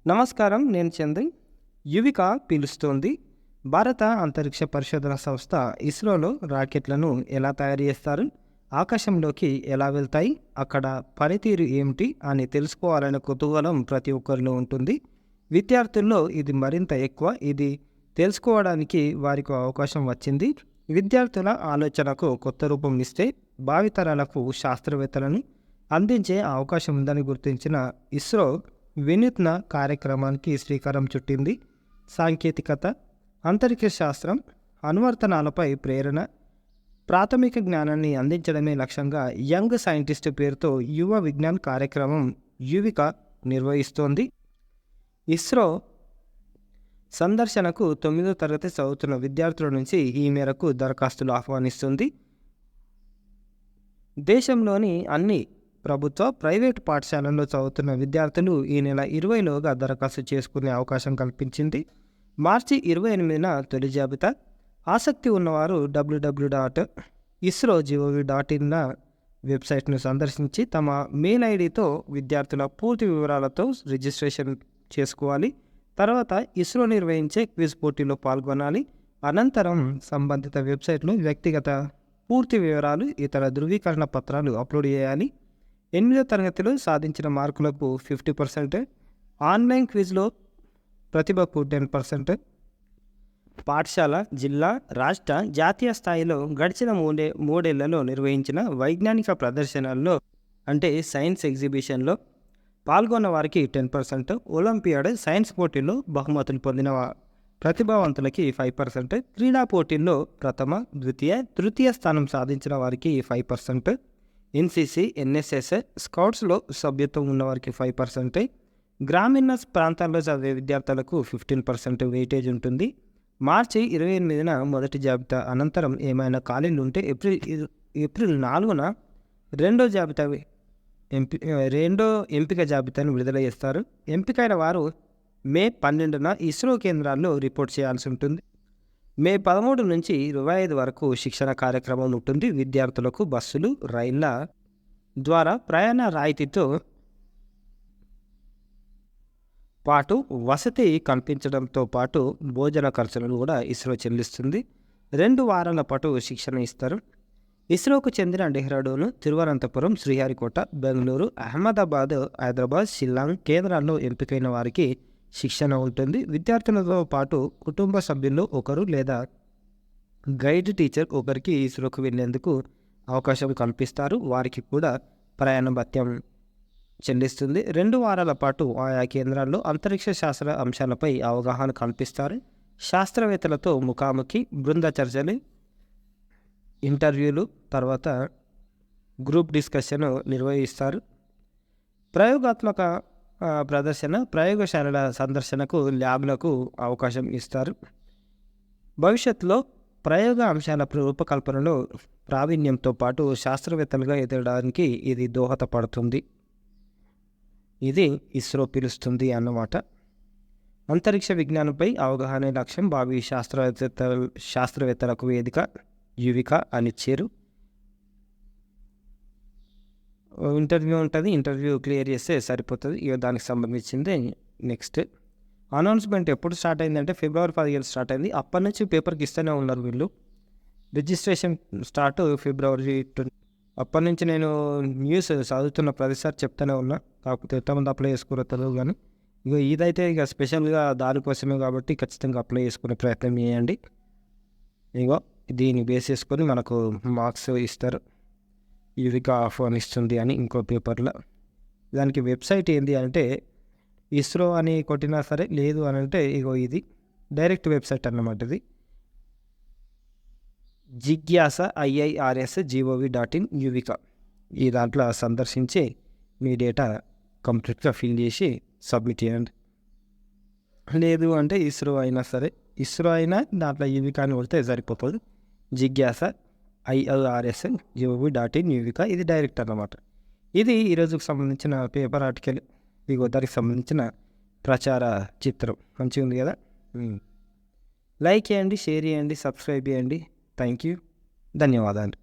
నమస్కారం. నేను చందు. యువిక పిలుస్తోంది. భారత అంతరిక్ష పరిశోధన సంస్థ ఇస్రోలో రాకెట్లను ఎలా తయారు చేస్తారు, ఆకాశంలోకి ఎలా వెళ్తాయి, అక్కడ పనితీరు ఏమిటి అని తెలుసుకోవాలనే కుతూహలం ప్రతి ఒక్కరిలో ఉంటుంది. విద్యార్థుల్లో ఇది మరింత ఎక్కువ. ఇది తెలుసుకోవడానికి వారికి అవకాశం వచ్చింది. విద్యార్థుల ఆలోచనకు కొత్త రూపం ఇస్తే భావితరాలకు శాస్త్రవేత్తలను అందించే అవకాశం ఉందని గుర్తించిన ఇస్రో వినూత్న కార్యక్రమానికి శ్రీకారం చుట్టింది. సాంకేతికత, అంతరిక్ష శాస్త్రం, అనువర్తనాలపై ప్రేరణ, ప్రాథమిక జ్ఞానాన్ని అందించడమే లక్ష్యంగా యంగ్ సైంటిస్ట్ పేరుతో యువ విజ్ఞాన్ కార్యక్రమం యువిక నిర్వహిస్తోంది. ఇస్రో సందర్శనకు 9వ తరగతి చదువుతున్న విద్యార్థుల నుంచి ఈ మేరకు దరఖాస్తులు ఆహ్వానిస్తుంది. దేశంలోని అన్ని ప్రభుత్వ, ప్రైవేటు పాఠశాలల్లో చదువుతున్న విద్యార్థులు ఈ నెల 20లోగా దరఖాస్తు చేసుకునే అవకాశం కల్పించింది. మార్చి 28న తొలి జాబితా. ఆసక్తి ఉన్నవారు www.isro.gov.in వెబ్సైట్ను సందర్శించి తమ మెయిల్ ఐడితో విద్యార్థుల పూర్తి వివరాలతో రిజిస్ట్రేషన్ చేసుకోవాలి. తర్వాత ఇస్రో నిర్వహించే క్విజ్ పోటీలో పాల్గొనాలి. అనంతరం సంబంధిత వెబ్సైట్లో వ్యక్తిగత పూర్తి వివరాలు, ఇతర ధృవీకరణ పత్రాలు అప్లోడ్ చేయాలి. 8వ తరగతిలో సాధించిన మార్కులకు 50%, ఆన్లైన్ క్విజ్లో ప్రతిభకు 10%, పాఠశాల, జిల్లా, రాష్ట్ర, జాతీయ స్థాయిలో గడిచిన మూడేళ్లలో నిర్వహించిన వైజ్ఞానిక ప్రదర్శనల్లో అంటే సైన్స్ ఎగ్జిబిషన్లో పాల్గొన్న వారికి 10%, ఒలింపియాడ్, సైన్స్ పోటీల్లో బహుమతులు పొందిన ప్రతిభావంతులకి 5%, క్రీడా పోటీల్లో ప్రథమ, ద్వితీయ, తృతీయ స్థానం సాధించిన వారికి 5%, ఎన్సీసీ, ఎన్ఎస్ఎస్, స్కౌట్స్లో సభ్యత్వం ఉన్నవారికి 5%, గ్రామీణ ప్రాంతాల్లో చదివే విద్యార్థులకు 15% వెయిటేజ్ ఉంటుంది. మార్చి 28న మొదటి జాబితా అనంతరం ఏమైనా ఖాళీలు ఉంటే ఏప్రిల్ 4న రెండో ఎంపిక జాబితాను విడుదల చేస్తారు. ఎంపికైన వారు మే 12న ఇస్రో కేంద్రాల్లో రిపోర్ట్ చేయాల్సి ఉంటుంది. మే 13 నుంచి 25 వరకు శిక్షణ కార్యక్రమం ఉంటుంది. విద్యార్థులకు బస్సులు, రైళ్ల ద్వారా ప్రయాణ రాయితీతో పాటు వసతి కల్పించడంతో పాటు భోజన ఖర్చులను కూడా ఇస్రో చెల్లిస్తుంది. 2 వారాల పాటు శిక్షణ ఇస్తారు. ఇస్రోకు చెందిన డెహ్రాడూన్, తిరువనంతపురం, శ్రీహరికోట, బెంగళూరు, అహ్మదాబాద్, హైదరాబాద్, షిల్లాంగ్ కేంద్రాల్లో ఎంపికైన వారికి శిక్షణ ఉంటుంది. విద్యార్థులతో పాటు కుటుంబ సభ్యుల్లో ఒకరు లేదా గైడ్ టీచర్ ఒకరికి ఇస్రోకు వెళ్లేందుకు అవకాశం కల్పిస్తారు. వారికి కూడా ప్రయాణ భత్యం చెల్లిస్తుంది. 2 వారాల పాటు ఆయా కేంద్రాల్లో అంతరిక్ష శాస్త్ర అంశాలపై అవగాహన కల్పిస్తారు. శాస్త్రవేత్తలతో ముఖాముఖి, బృంద చర్చలు, ఇంటర్వ్యూలు, తర్వాత గ్రూప్ డిస్కషన్ నిర్వహిస్తారు. ప్రయోగాత్మక ప్రదర్శన, ప్రయోగశాలల సందర్శనకు, ల్యాబ్లకు అవకాశం ఇస్తారు. భవిష్యత్తులో ప్రయోగ అంశాల రూపకల్పనలో ప్రావీణ్యంతో పాటు శాస్త్రవేత్తలుగా ఎదగడానికి ఇది దోహదపడుతుంది. ఇది ఇస్రో పిలుస్తుంది అన్నమాట. అంతరిక్ష విజ్ఞానంపై అవగాహన లక్ష్యం. భావి శాస్త్రవేత్తలకు వేదిక యువిక అనిచ్చారు. ఇంటర్వ్యూ ఉంటుంది. ఇంటర్వ్యూ క్లియర్ చేస్తే సరిపోతుంది. ఇక దానికి సంబంధించింది నెక్స్ట్ అనౌన్స్మెంట్ ఎప్పుడు స్టార్ట్ అయిందంటే ఫిబ్రవరి 15 స్టార్ట్ అయింది. అప్పటి నుంచి పేపర్కి ఇస్తూనే ఉన్నారు వీళ్ళు. రిజిస్ట్రేషన్ స్టార్ట్ ఫిబ్రవరి 20. అప్పటి నుంచి నేను న్యూస్ చదువుతున్న ప్రతిసారి చెప్తూనే ఉన్నా. కాకపోతే ఎంతమంది అప్లై చేసుకోరో తెలియదు కానీ ఇక ఇదైతే ఇక స్పెషల్గా దానికోసమే కాబట్టి ఖచ్చితంగా అప్లై చేసుకునే ప్రయత్నం చేయండి. ఇగో దీన్ని బేస్ చేసుకొని మనకు మార్క్స్ ఇస్తారు. యువిక ఆహ్వానిస్తుంది అని ఇంకో పేపర్లో. దానికి వెబ్సైట్ ఏంటి అంటే ఇస్రో అని కొట్టినా సరే, లేదు అని అంటే ఇగో ఇది డైరెక్ట్ వెబ్సైట్ అన్నమాట. ఇది జిజ్ఞాస IIRS.gov.in యువిక. ఈ దాంట్లో సందర్శించి మీ డేటా కంప్లీట్గా ఫిల్ చేసి సబ్మిట్ చేయండి. లేదు అంటే ఇస్రో అయినా సరే, ఇస్రో అయినా దాంట్లో యువిక అని కొడితే సరిపోతుంది. జిజ్ఞాస IIRS.gov.in యువిక. ఇది డైరెక్ట్ అన్నమాట. ఇది ఈరోజుకు సంబంధించిన పేపర్ ఆర్టికల్. ఇగో దానికి సంబంధించిన ప్రచార చిత్రం మంచిగా ఉంది కదా. లైక్ చేయండి, షేర్ చేయండి, సబ్స్క్రైబ్ చేయండి. Thank you. ధన్యవాదాలు.